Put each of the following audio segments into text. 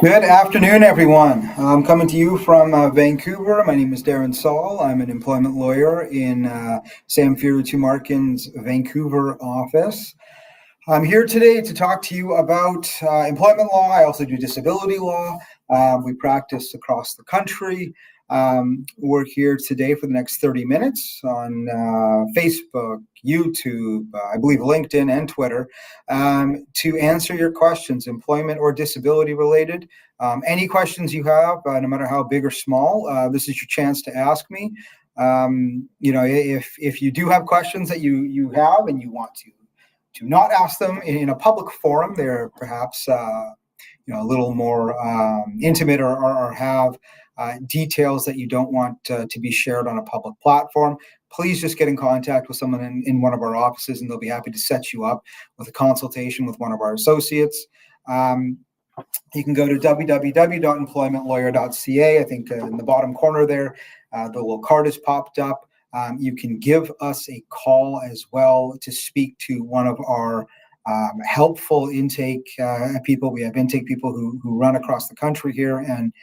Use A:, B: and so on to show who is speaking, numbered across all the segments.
A: Good afternoon, everyone. I'm coming to you from Vancouver. My name is Darren Sall. I'm an employment lawyer in Samfiru Tumarkin's Vancouver office. I'm here today to talk to you about employment law. I also do disability law. We practice across the country. We're here today for the next 30 minutes on Facebook, YouTube, I believe LinkedIn and Twitter, to answer your questions, employment or disability related. Any questions you have, no matter how big or small, this is your chance to ask me. If you do have questions that you have and you want to not ask them in a public forum, they're perhaps a little more intimate or have details that you don't want to be shared on a public platform, please just get in contact with someone in one of our offices and they'll be happy to set you up with a consultation with one of our associates. You can go to www.employmentlawyer.ca. I think in the bottom corner there, the little card has popped up. You can give us a call as well to speak to one of our helpful intake people. We have intake people who run across the country here and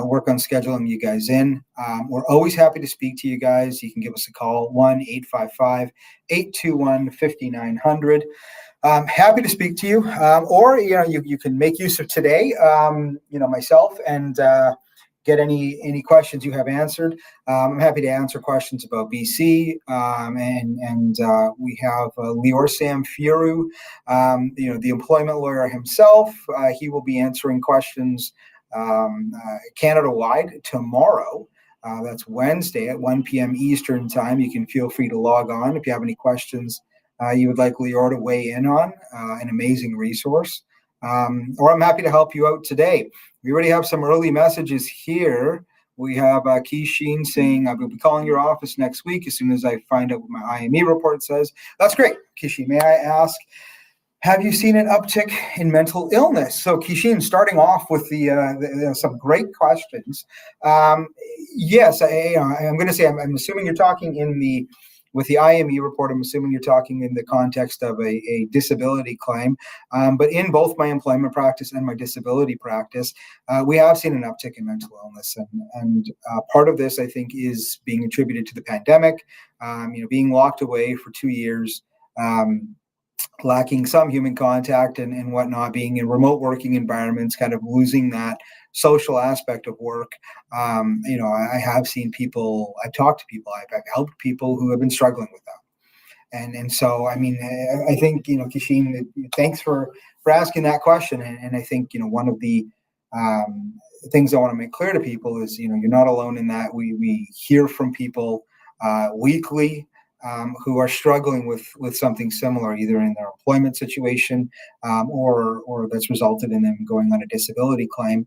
A: work on scheduling you guys in. We're always happy to speak to you guys. You can give us a call, 1-855-821-5900. Happy to speak to you, or you can make use of today, myself, and get any questions you have answered. I'm happy to answer questions about BC, and we have Lior Samfiru, the employment lawyer himself. He will be answering questions Canada-wide tomorrow. That's Wednesday at 1 p.m. Eastern time. You can feel free to log on if you have any questions you would like Lior to weigh in on, an amazing resource. Or I'm happy to help you out today. We already have some early messages here. We have Kishin saying, I will be calling your office next week as soon as I find out what my IME report says. That's great. Kishin, may I ask, have you seen an uptick in mental illness? So Kishin, starting off with the some great questions. Yes, I'm going to say, I'm assuming you're talking with the IME report, I'm assuming you're talking in the context of a disability claim. But in both my employment practice and my disability practice, we have seen an uptick in mental illness. And part of this, I think, is being attributed to the pandemic, being locked away for 2 years, lacking some human contact and whatnot, being in remote working environments, kind of losing that social aspect of work. I have seen people, I've talked to people, I've helped people who have been struggling with that. And so, I think, Kishin, thanks for asking that question. And I think, one of the things I want to make clear to people is, you're not alone in that. We hear from people weekly who are struggling with something similar, either in their employment situation or that's resulted in them going on a disability claim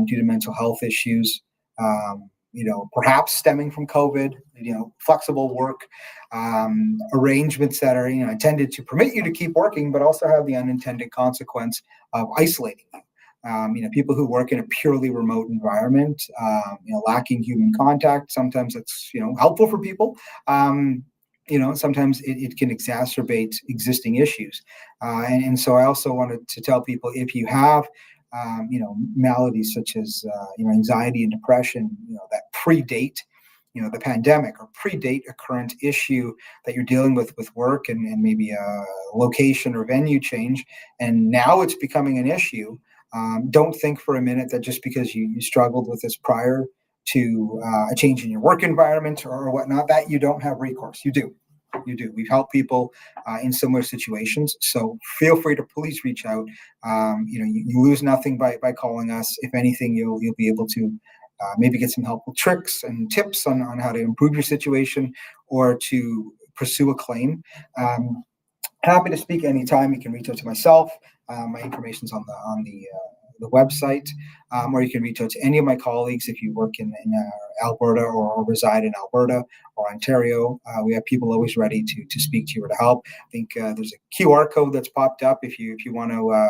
A: due to mental health issues, perhaps stemming from COVID, flexible work arrangements that are, intended to permit you to keep working, but also have the unintended consequence of isolating you. People who work in a purely remote environment, lacking human contact, sometimes it's, helpful for people. Sometimes it can exacerbate existing issues. And so I also wanted to tell people, if you have, maladies such as, anxiety and depression, that predate, the pandemic or predate a current issue that you're dealing with work and maybe a location or venue change, and now it's becoming an issue, don't think for a minute that just because you struggled with this prior to a change in your work environment or whatnot, that you don't have recourse. You do. We've helped people in similar situations. So feel free to please reach out. You lose nothing by calling us. If anything, you'll be able to maybe get some helpful tricks and tips on how to improve your situation or to pursue a claim. Happy to speak anytime. You can reach out to myself. My information's on the website, or you can reach out to any of my colleagues if you work in Alberta or reside in Alberta or Ontario. We have people always ready to speak to you or to help. I think there's a QR code that's popped up. If you want to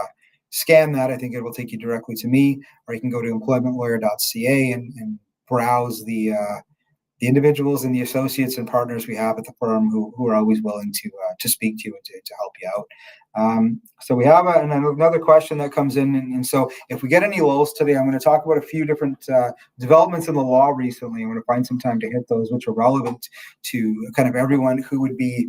A: scan that, I think it will take you directly to me, or you can go to employmentlawyer.ca and browse the the individuals and the associates and partners we have at the firm who are always willing to speak to you and to help you out. So we have another question that comes in. And so if we get any lulls today, I'm going to talk about a few different developments in the law recently. I'm going to find some time to hit those, which are relevant to kind of everyone who would be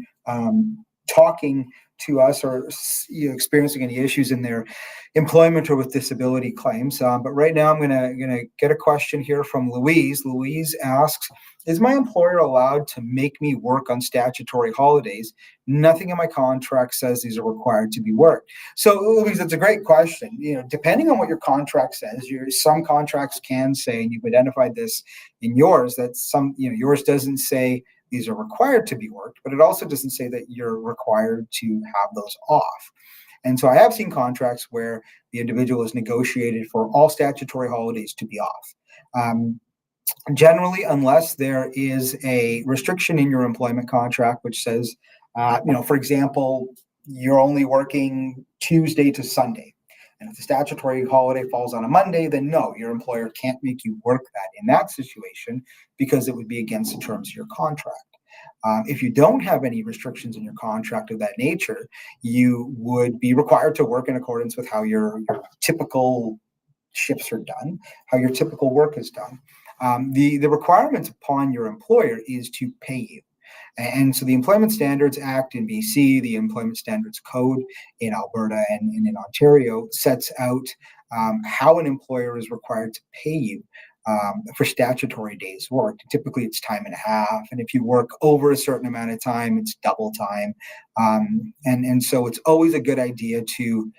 A: talking to us or experiencing any issues in their employment or with disability claims. But right now I'm gonna get a question here from Louise. Louise asks, is my employer allowed to make me work on statutory holidays? Nothing in my contract says these are required to be worked. So Louise, that's a great question. Depending on what your contract says, some contracts can say, and you've identified this in yours, that yours doesn't say these are required to be worked, but it also doesn't say that you're required to have those off. And so I have seen contracts where the individual has negotiated for all statutory holidays to be off. Generally, unless there is a restriction in your employment contract, which says, for example, you're only working Tuesday to Sunday. And if the statutory holiday falls on a Monday, then no, your employer can't make you work that in that situation because it would be against the terms of your contract. If you don't have any restrictions in your contract of that nature, you would be required to work in accordance with how your typical shifts are done, how your typical work is done. The requirements upon your employer is to pay you. And so the Employment Standards Act in BC, the Employment Standards Code in Alberta and in Ontario sets out how an employer is required to pay you for statutory days worked. Typically, it's time and a half. And if you work over a certain amount of time, it's double time. And so it's always a good idea to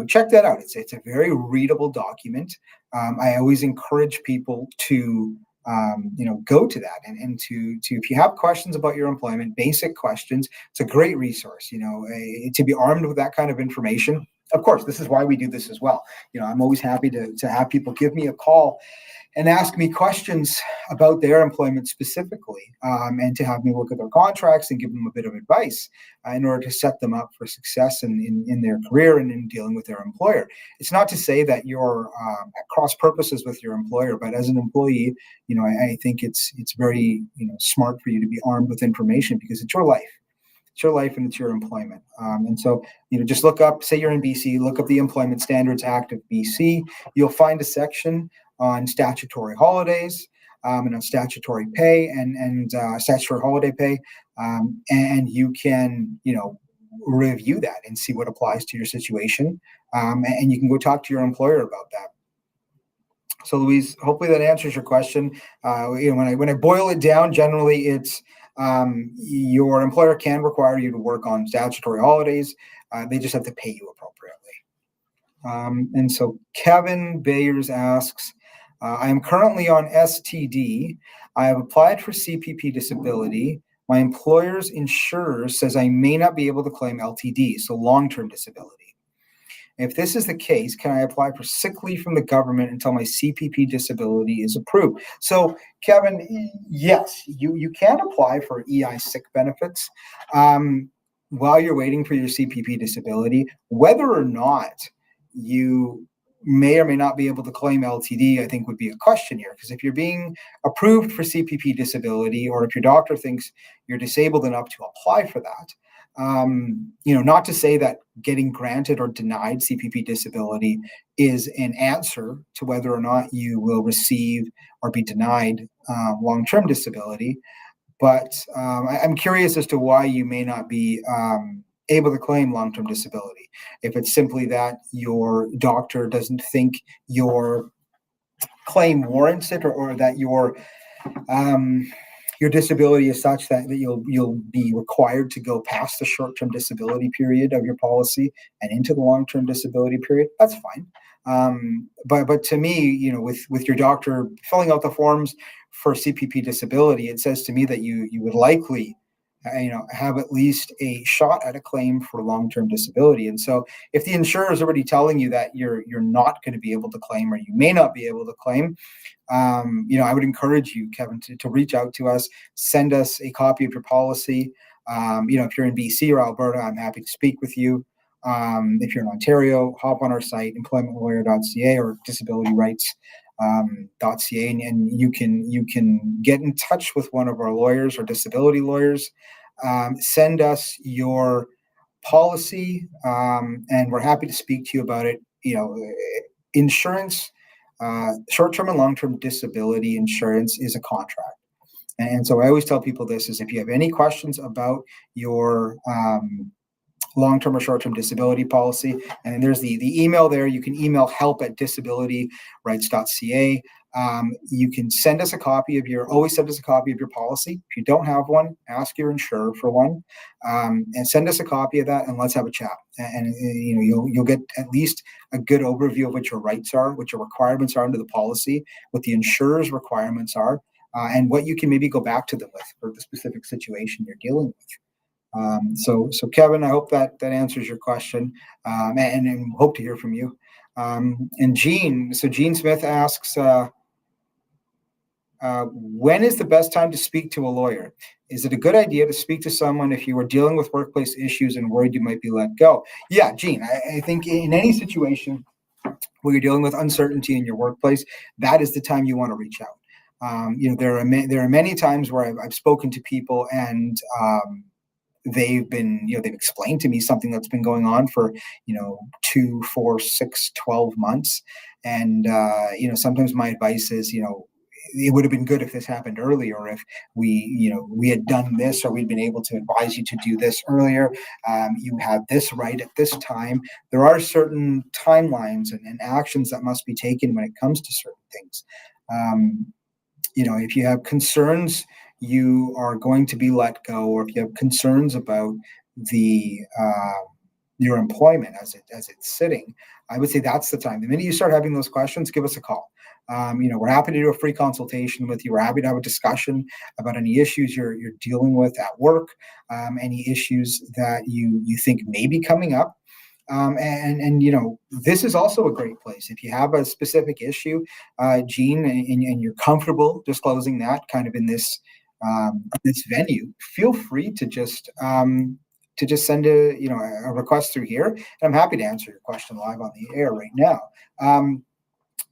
A: check that out. It's a very readable document. I always encourage people to go to that and to if you have questions about your employment, basic questions, it's a great resource, to be armed with that kind of information. Of course, this is why we do this as well. I'm always happy to have people give me a call and ask me questions about their employment specifically, and to have me look at their contracts and give them a bit of advice in order to set them up for success in their career and in dealing with their employer. It's not to say that you're at cross purposes with your employer, but as an employee, I think it's very smart for you to be armed with information because it's your life. It's your life and it's your employment. And so, just look up, say you're in BC, look up the Employment Standards Act of BC. You'll find a section on statutory holidays and on statutory pay and statutory holiday pay. And you can, review that and see what applies to your situation. And you can go talk to your employer about that. So Louise, hopefully that answers your question. When I boil it down, generally it's your employer can require you to work on statutory holidays. They just have to pay you appropriately. And so Kevin Bayers asks, I am currently on STD. I have applied for CPP disability. My employer's insurer says I may not be able to claim LTD, so long-term disability. If this is the case, can I apply for sick leave from the government until my CPP disability is approved? So, Kevin, yes, you can apply for EI sick benefits while you're waiting for your CPP disability. Whether or not you may or may not be able to claim LTD, I think would be a question here, because if you're being approved for CPP disability, or if your doctor thinks you're disabled enough to apply for that, not to say that getting granted or denied CPP disability is an answer to whether or not you will receive or be denied long-term disability, but I'm curious as to why you may not be able to claim long-term disability. If it's simply that your doctor doesn't think your claim warrants it, or that your disability is such that you'll be required to go past the short-term disability period of your policy and into the long-term disability period, that's fine. But to me, with your doctor filling out the forms for CPP disability, it says to me that you would likely have at least a shot at a claim for long-term disability. And so if the insurer is already telling you that you're not going to be able to claim, or you may not be able to claim, I would encourage you, Kevin, to reach out to us, send us a copy of your policy. If you're in BC or Alberta, I'm happy to speak with you. If you're in Ontario, hop on our site, employmentlawyer.ca or disability rights .ca, and you can get in touch with one of our lawyers or disability lawyers. Send us your policy, and we're happy to speak to you about it. Insurance, short-term and long-term disability insurance is a contract. And so I always tell people this is if you have any questions about your long-term or short-term disability policy, and there's the email there. You can email help@disabilityrights.ca. You can send us a copy of always send us a copy of your policy. If you don't have one, ask your insurer for one, and send us a copy of that, and let's have a chat. And you'll get at least a good overview of what your rights are, what your requirements are under the policy, what the insurer's requirements are, and what you can maybe go back to them with for the specific situation you're dealing with. So Kevin, I hope that answers your question, and hope to hear from you. And Jean Smith asks, when is the best time to speak to a lawyer? Is it a good idea to speak to someone if you are dealing with workplace issues and worried you might be let go? Yeah, Jean, I think in any situation where you're dealing with uncertainty in your workplace, that is the time you want to reach out. There are many times where I've spoken to people and they've explained to me something that's been going on for 2, 4, 6, 12 months, and sometimes my advice is it would have been good if this happened earlier, if we had done this, or we'd been able to advise you to do this earlier. You have this right at this time. There are certain timelines and actions that must be taken when it comes to certain things. If you have concerns you are going to be let go, or if you have concerns about your employment as it's sitting, I would say that's the time. The minute you start having those questions, give us a call. We're happy to do a free consultation with you. We're happy to have a discussion about any issues you're dealing with at work, any issues that you think may be coming up. And this is also a great place. If you have a specific issue, Jean, and you're comfortable disclosing that kind of in this venue, feel free to just send a request through here, and I'm happy to answer your question live on the air right now.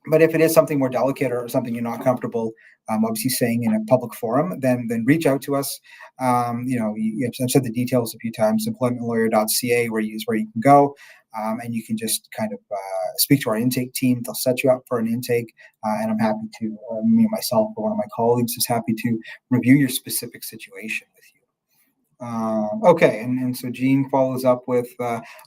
A: But if it is something more delicate or something you're not comfortable obviously saying in a public forum, then reach out to us. I've said the details a few times, employmentlawyer.ca, where you can go, and you can just kind of speak to our intake team. They'll set you up for an intake, and I'm happy to, myself or one of my colleagues is happy to review your specific situation with you. Okay, and so Jean follows up with,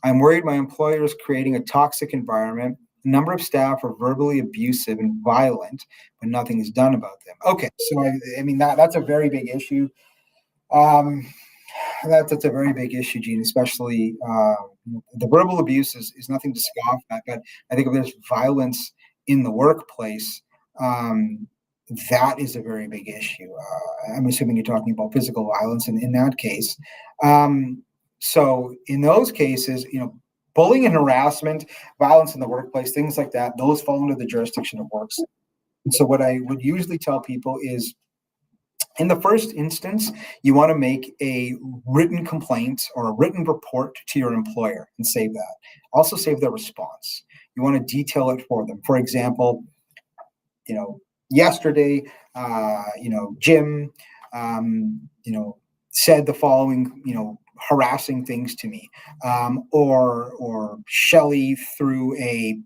A: I'm worried my employer is creating a toxic environment. A number of staff are verbally abusive and violent, but nothing is done about them. Okay, so that's a very big issue. That's a very big issue, Gene, especially the verbal abuse is nothing to scoff at, but I think if there's violence in the workplace, that is a very big issue. I'm assuming you're talking about physical violence in that case. So in those cases, bullying and harassment, violence in the workplace, things like that, those fall under the jurisdiction of works. And so what I would usually tell people is, in the first instance, you want to make a written complaint or a written report to your employer and save that. Also save the response. You want to detail it for them. For example, yesterday, Jim, said the following, harassing things to me, or Shelley threw a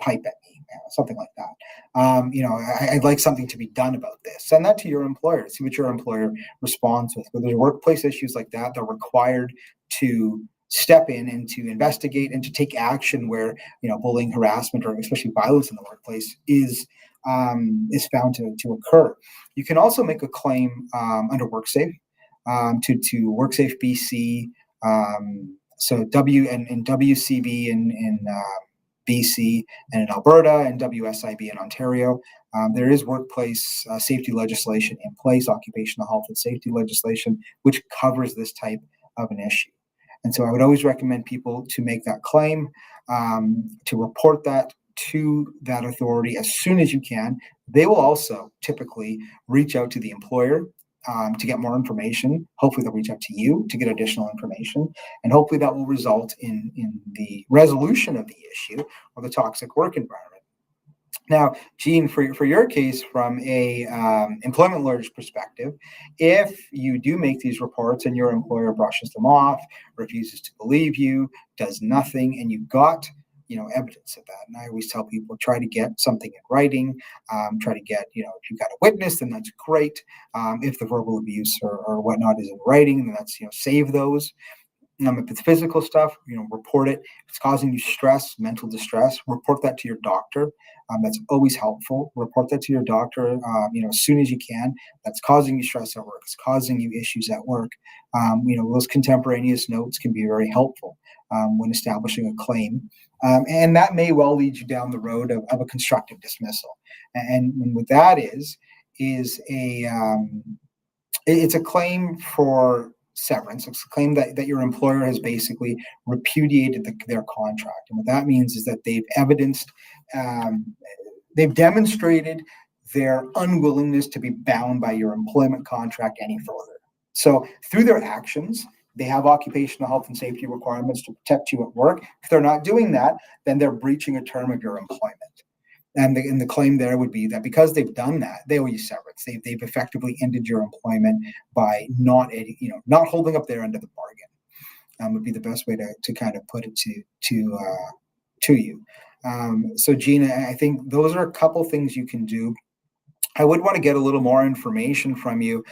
A: pipe at me, something like that. I'd like something to be done about this. Send that to your employer. See what your employer responds with. When there's workplace issues like that, they're required to step in and to investigate and to take action where bullying, harassment, or especially violence in the workplace is found to occur. You can also make a claim under WorkSafe. To WorkSafe BC, so WCB in BC, and in Alberta, and WSIB in Ontario. There is workplace safety legislation in place, occupational health and safety legislation, which covers this type of an issue. And so I would always recommend people to make that claim, to report that to that authority as soon as you can. They will also typically reach out to the employer to get more information. Hopefully they'll reach out to you to get additional information, and hopefully that will result in the resolution of the issue or the toxic work environment. Now, Gene, for your case, from a employment lawyer's perspective, if you do make these reports and your employer brushes them off, refuses to believe you, does nothing, and you got evidence of that. And I always tell people, try to get something in writing. Try to get, if you've got a witness, then that's great. If the verbal abuse or whatnot is in writing, then that's save those. If it's physical stuff, report it. If it's causing you stress, mental distress, report that to your doctor. That's always helpful. Report that to your doctor, as soon as you can. That's causing you stress at work. It's causing you issues at work. Those contemporaneous notes can be very helpful when establishing a claim. And that may well lead you down the road of a constructive dismissal. And what that is it's a claim for severance. It's a claim that your employer has basically repudiated their contract. And what that means is that they've demonstrated their unwillingness to be bound by your employment contract any further. So through their actions, they have occupational health and safety requirements to protect you at work. If they're not doing that, then they're breaching a term of your employment. And the claim there would be that because they've done that, they owe you severance. They've effectively ended your employment by not holding up their end of the bargain. Would be the best way to kind of put it to you. So Gina, I think those are a couple things you can do. I would want to get a little more information from you,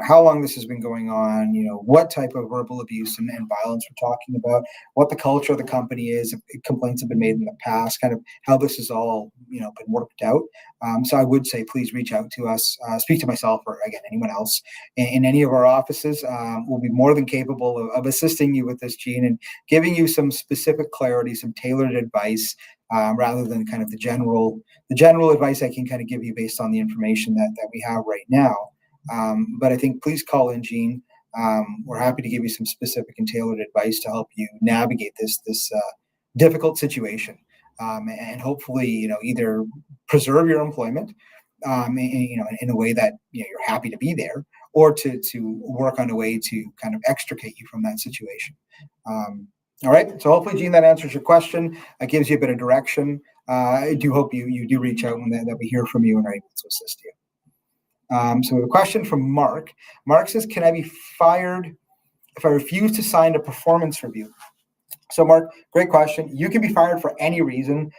A: how long this has been going on, what type of verbal abuse and violence we're talking about, what the culture of the company is, if complaints have been made in the past, kind of how this has all, been worked out. So I would say, please reach out to us, speak to myself or, again, anyone else in any of our offices. We'll be more than capable of assisting you with this, Gene, and giving you some specific clarity, some tailored advice, rather than kind of the general advice I can kind of give you based on the information that we have right now. But I think please call in, Gene. We're happy to give you some specific and tailored advice to help you navigate this difficult situation, and hopefully, either preserve your employment, in a way that you're happy to be there, or to work on a way to kind of extricate you from that situation. All right. So hopefully, Gene, that answers your question. It gives you a bit of direction. I do hope you do reach out when that we hear from you and are able to assist you. So we have a question from Mark. Mark says, can I be fired if I refuse to sign a performance review? So Mark, great question. You can be fired for any reason,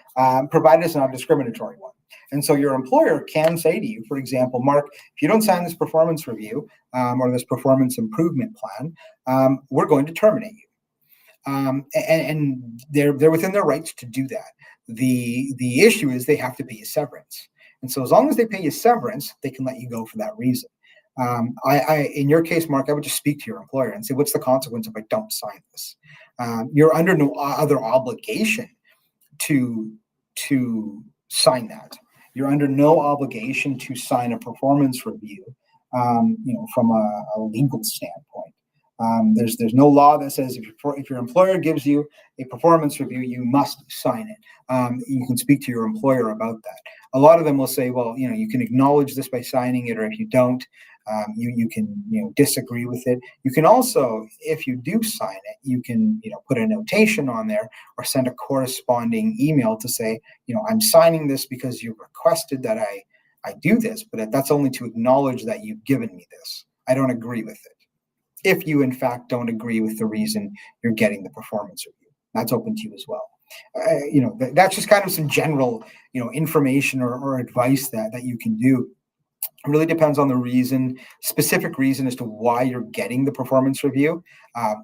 A: provided it's not a discriminatory one. And so your employer can say to you, for example, Mark, if you don't sign this performance review or this performance improvement plan, we're going to terminate you. And they're within their rights to do that. The issue is they have to pay you severance. And so as long as they pay you severance, they can let you go for that reason. In your case, Mark, I would just speak to your employer and say, what's the consequence if I don't sign this? You're under no other obligation to sign that. You're under no obligation to sign a performance review, from a legal standpoint. There's no law that says if your employer gives you a performance review, you must sign it. You can speak to your employer about that. A lot of them will say, well, you can acknowledge this by signing it, or if you don't, you can disagree with it. You can also, if you do sign it, you can put a notation on there or send a corresponding email to say, I'm signing this because you requested that I do this, but that's only to acknowledge that you've given me this. I don't agree with it. If you, in fact, don't agree with the reason you're getting the performance review, that's open to you as well. That's just kind of some general, information or advice that you can do. It really depends on the specific reason as to why you're getting the performance review,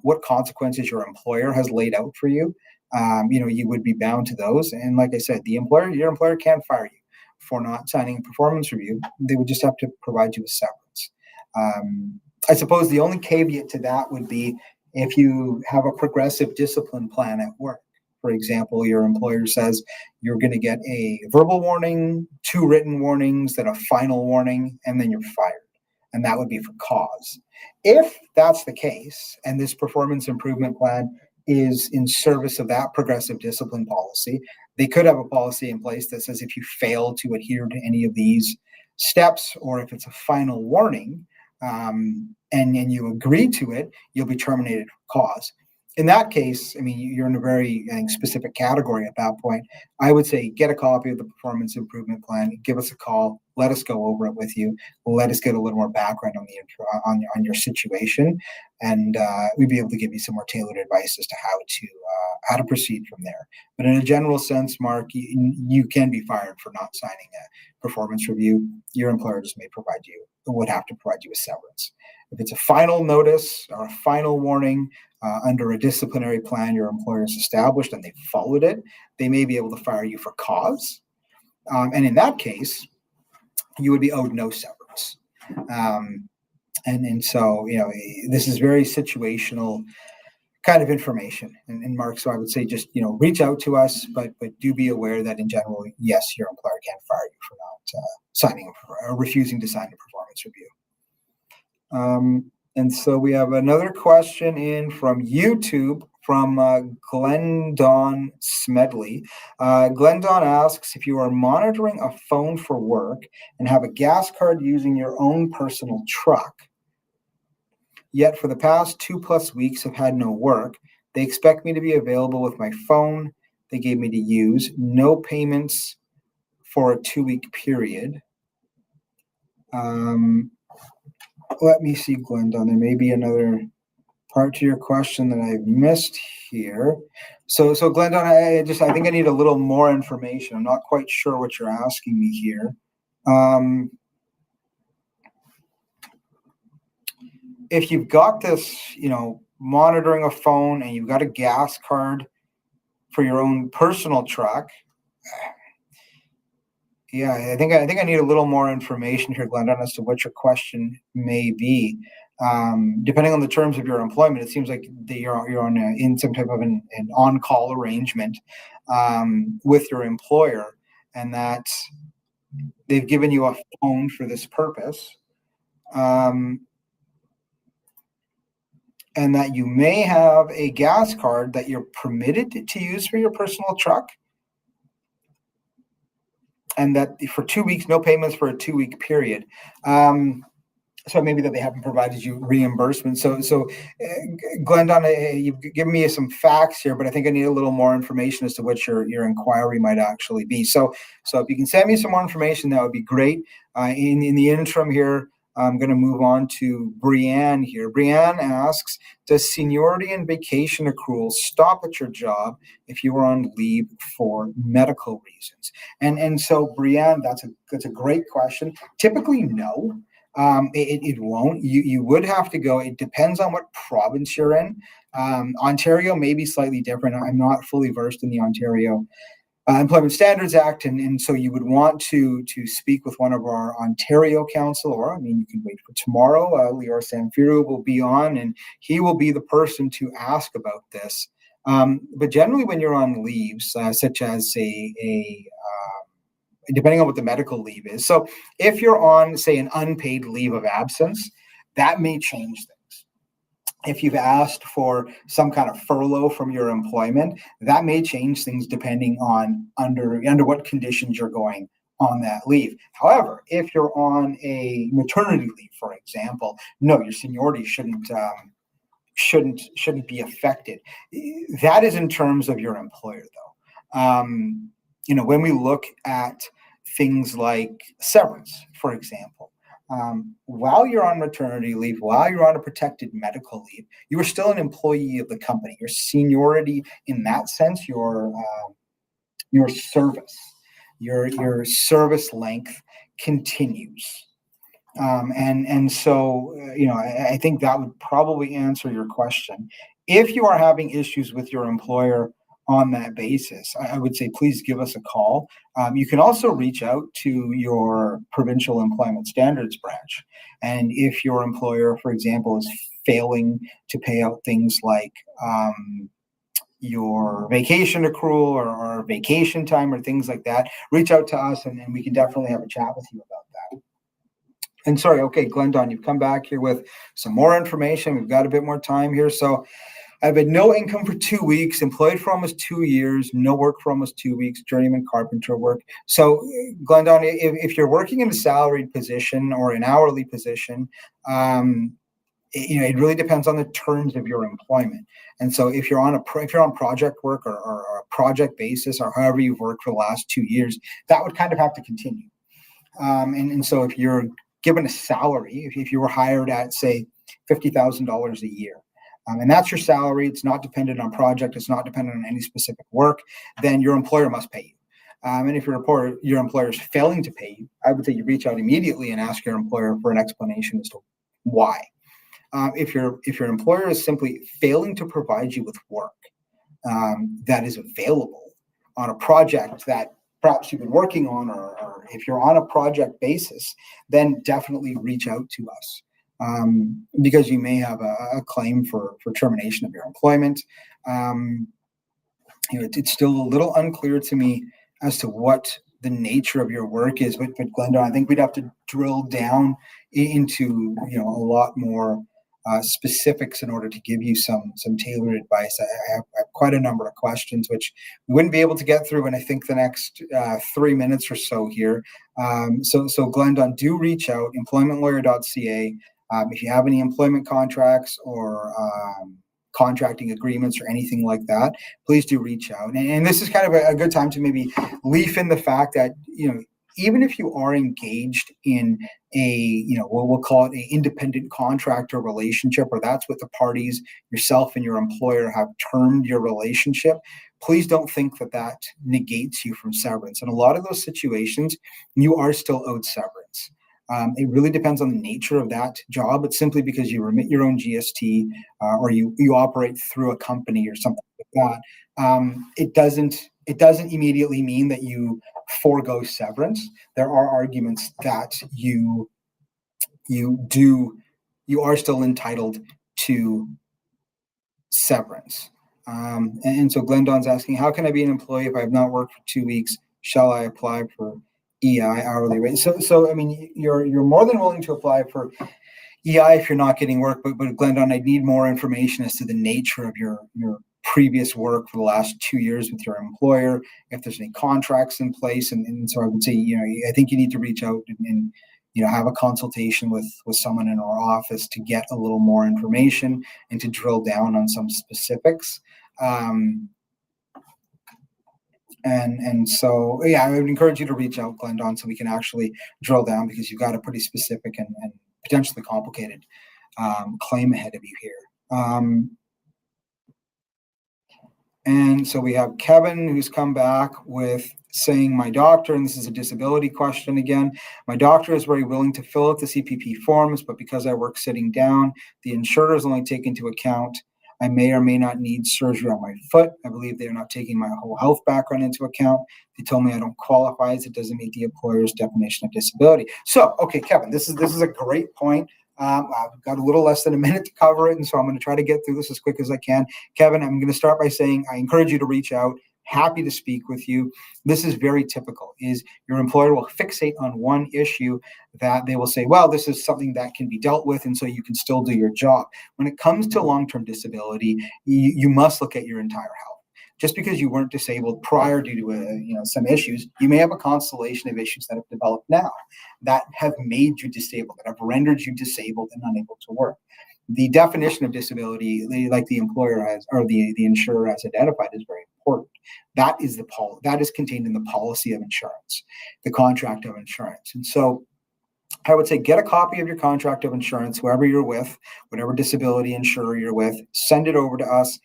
A: what consequences your employer has laid out for you. You would be bound to those. And like I said, your employer can't fire you for not signing a performance review. They would just have to provide you with severance. I suppose the only caveat to that would be if you have a progressive discipline plan at work. For example, your employer says you're going to get a verbal warning, 2 written warnings, then a final warning, and then you're fired. And that would be for cause. If that's the case, and this performance improvement plan is in service of that progressive discipline policy, they could have a policy in place that says if you fail to adhere to any of these steps, or if it's a final warning, and you agree to it, you'll be terminated for cause. in that case, I mean, you're in a very specific category at that point. I would say get a copy of the performance improvement plan, give us a call, let us go over it with you, let us get a little more background on on your situation, and we'd be able to give you some more tailored advice as to how to proceed from there. But in a general sense, Mark, you can be fired for not signing a performance review. Your employer just would have to provide you with severance. If it's a final notice or a final warning, under a disciplinary plan your employer has established and they followed it, they may be able to fire you for cause. And in that case, you would be owed no severance. And so, this is very situational kind of information. And Mark, so I would say just, reach out to us, but do be aware that in general, yes, your employer can fire you for not signing or refusing to sign a performance review. And so we have another question in from YouTube from Glendon Smedley. Glendon asks, if you are monitoring a phone for work and have a gas card using your own personal truck, yet for the past 2+ weeks have had no work, they expect me to be available with my phone they gave me to use, no payments for a 2-week period. Let me see, Glendon. There may be another part to your question that I've missed here. So Glendon, I think I need a little more information. I'm not quite sure what you're asking me here. If you've got this, monitoring a phone and you've got a gas card for your own personal truck, yeah, I think I need a little more information here, Glendon, as to what your question may be. Depending on the terms of your employment, it seems like you're in some type of an on-call arrangement with your employer, and that they've given you a phone for this purpose, and that you may have a gas card that you're permitted to use for your personal truck, and that for 2 weeks, no payments for a 2-week period. So maybe that they haven't provided you reimbursement. So Glendon, you've given me some facts here, but I think I need a little more information as to what your inquiry might actually be. So if you can send me some more information, that would be great. In the interim here, I'm going to move on to Brianne here. Brianne asks, does seniority and vacation accruals stop at your job if you are on leave for medical reasons? And so Brianne, that's a great question. Typically, no. It won't. You would have to go. It depends on what province you're in. Ontario may be slightly different. I'm not fully versed in the Ontario Employment Standards Act, and so you would want to speak with one of our Ontario counsel, or you can wait for tomorrow. Lior Samfiru will be on, and he will be the person to ask about this. But generally, when you're on leaves, such as depending on what the medical leave is. So if you're on, say, an unpaid leave of absence, that may change things. If you've asked for some kind of furlough from your employment, that may change things depending on under what conditions you're going on that leave. However, if you're on a maternity leave, for example, no, your seniority shouldn't be affected. That is in terms of your employer, though. When we look at things like severance, for example, while you're on maternity leave, while you're on a protected medical leave, you are still an employee of the company. Your seniority, in that sense, your service, your service length continues. And so, I think that would probably answer your question. If you are having issues with your employer on that basis, I would say please give us a call. You can also reach out to your provincial employment standards branch. And if your employer, for example, is failing to pay out things like your vacation accrual or vacation time or things like that, reach out to us and we can definitely have a chat with you about that. And sorry, okay, Glendon, you've come back here with some more information. We've got a bit more time here. So I've had no income for 2 weeks, employed for almost 2 years, no work for almost 2 weeks, journeyman carpenter work. So, Glendon, if you're working in a salaried position or an hourly position, it really depends on the terms of your employment. And so if you're on project work or a project basis, or however you've worked for the last 2 years, that would kind of have to continue. And so if you're given a salary, if you were hired at, say, $50,000 a year, and that's your salary, it's not dependent on project, it's not dependent on any specific work, then your employer must pay you. And if your employer is failing to pay you, I would say you reach out immediately and ask your employer for an explanation as to why. If your employer is simply failing to provide you with work that is available on a project that perhaps you've been working on, or if you're on a project basis, then definitely reach out to us, because you may have a claim for termination of your employment. It's still a little unclear to me as to what the nature of your work is, but Glenda, I think we'd have to drill down into a lot more specifics in order to give you some tailored advice. I have quite a number of questions which we wouldn't be able to get through in, I think, the next 3 minutes or so here. So Glendon, do reach out, employmentlawyer.ca. If you have any employment contracts or contracting agreements or anything like that, please do reach out. And this is kind of a good time to maybe leaf in the fact that, even if you are engaged in a, we'll call it an independent contractor relationship, or that's what the parties, yourself and your employer, have termed your relationship, please don't think that negates you from severance. In a lot of those situations, you are still owed severance. It really depends on the nature of that job. It's simply because you remit your own GST, or you operate through a company or something like that. It doesn't immediately mean that you forego severance. There are arguments that you are still entitled to severance. And so Glendon's asking, how can I be an employee if I have not worked for 2 weeks? Shall I apply for EI hourly rate? So I mean, you're more than willing to apply for EI if you're not getting work, but Glendon, I need more information as to the nature of your previous work for the last 2 years with your employer, if there's any contracts in place. And so I would say, I think you need to reach out and have a consultation with someone in our office to get a little more information and to drill down on some specifics. And so, I would encourage you to reach out, Glendon, so we can actually drill down, because you've got a pretty specific and potentially complicated claim ahead of you here. And so we have Kevin, who's come back with saying, my doctor, and this is a disability question again, my doctor is very willing to fill out the CPP forms, but because I work sitting down, the insurer is only taken into account I may or may not need surgery on my foot. I believe they are not taking my whole health background into account. They told me I don't qualify, as it doesn't meet the employer's definition of disability. So, okay, Kevin, this is a great point. I've got a little less than a minute to cover it, and so I'm going to try to get through this as quick as I can. Kevin, I'm going to start by saying I encourage you to reach out. Happy to speak with you. This is very typical, is your employer will fixate on one issue that they will say, well, this is something that can be dealt with, and so you can still do your job. When it comes to long-term disability, you must look at your entire health. Just because you weren't disabled prior due to some issues, you may have a constellation of issues that have developed now that have made you disabled, that have rendered you disabled and unable to work. The definition of disability, like the employer has, or the insurer has identified, is very important. That is contained in the policy of insurance, the contract of insurance. And so I would say get a copy of your contract of insurance, whoever you're with, whatever disability insurer you're with, send it over to us,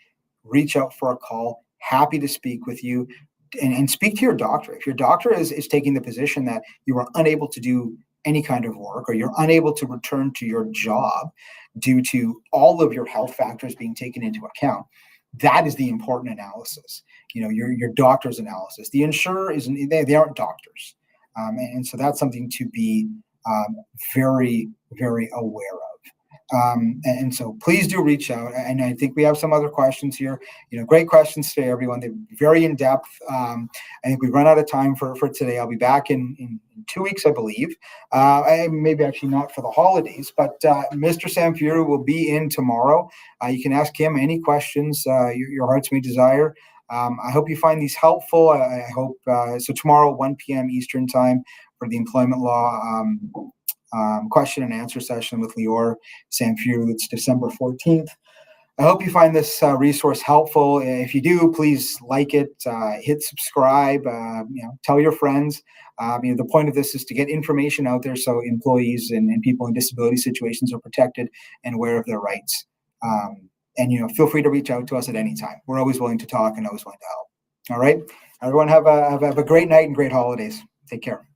A: reach out for a call. Happy to speak with you, and speak to your doctor. If your doctor is taking the position that you are unable to do any kind of work, or you're unable to return to your job due to all of your health factors being taken into account, that is the important analysis. Your doctor's analysis. The insurer they aren't doctors, and so that's something to be very, very aware of. And so please do reach out. And I think we have some other questions here. Great questions today, everyone. They're very in depth. I think we've run out of time for today. I'll be back in 2 weeks, I believe. Maybe actually not for the holidays, but Mr. Samfiru will be in tomorrow. You can ask him any questions your hearts may desire. I hope you find these helpful. I hope so. Tomorrow, 1 p.m. Eastern time, for the employment law question and answer session with Lior Samfiru. It's December 14th. I hope you find this resource helpful. If you do, please like it, hit subscribe, tell your friends. The point of this is to get information out there so employees and people in disability situations are protected and aware of their rights. And feel free to reach out to us at any time. We're always willing to talk and always willing to help. All right, everyone, have a great night and great holidays. Take care.